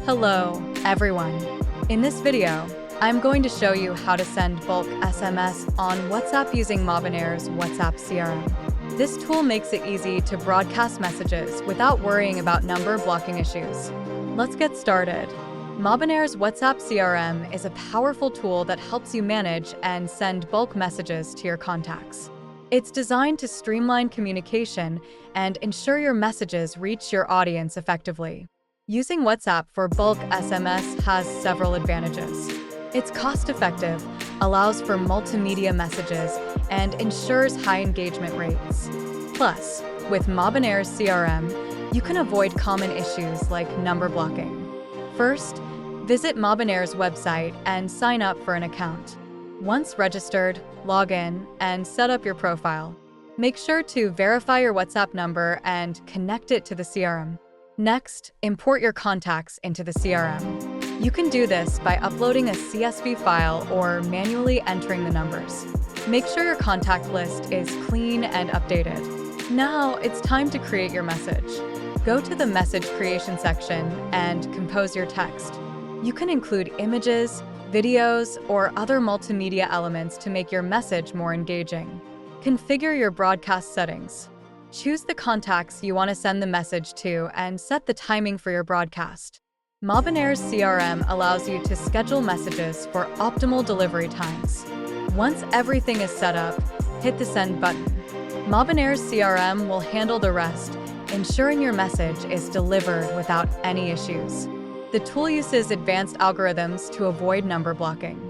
Hello, everyone. In this video, I'm going to show you how to send bulk SMS on WhatsApp using Mobineer's WhatsApp CRM. This tool makes it easy to broadcast messages without worrying about number blocking issues. Let's get started. Mobineer's WhatsApp CRM is a powerful tool that helps you manage and send bulk messages to your contacts. It's designed to streamline communication and ensure your messages reach your audience effectively. Using WhatsApp for bulk SMS has several advantages. It's cost-effective, allows for multimedia messages, and ensures high engagement rates. Plus, with Mobineer's CRM, you can avoid common issues like number blocking. First, visit Mobineer's website and sign up for an account. Once registered, log in and set up your profile. Make sure to verify your WhatsApp number and connect it to the CRM. Next, import your contacts into the CRM. You can do this by uploading a CSV file or manually entering the numbers. Make sure your contact list is clean and updated. Now it's time to create your message. Go to the message creation section and compose your text. You can include images, videos, or other multimedia elements to make your message more engaging. Configure your broadcast settings. Choose the contacts you want to send the message to and set the timing for your broadcast. Mobineer's CRM allows you to schedule messages for optimal delivery times. Once everything is set up, hit the send button. Mobineer's CRM will handle the rest, ensuring your message is delivered without any issues. The tool uses advanced algorithms to avoid number blocking.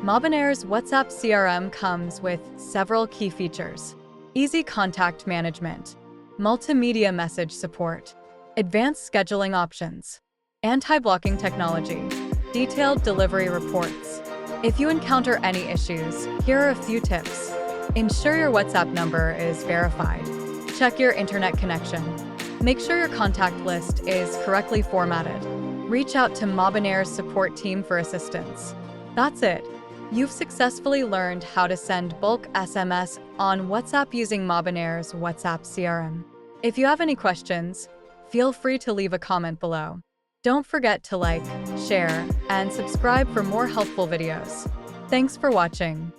Mobineer's WhatsApp CRM comes with several key features: easy contact management, multimedia message support, advanced scheduling options, anti-blocking technology, detailed delivery reports. If you encounter any issues, here are a few tips. Ensure your WhatsApp number is verified. Check your internet connection. Make sure your contact list is correctly formatted. Reach out to Mobineer's support team for assistance. That's it. You've successfully learned how to send bulk SMS on WhatsApp using Mobineer's WhatsApp CRM. If you have any questions, feel free to leave a comment below. Don't forget to like, share, and subscribe for more helpful videos. Thanks for watching.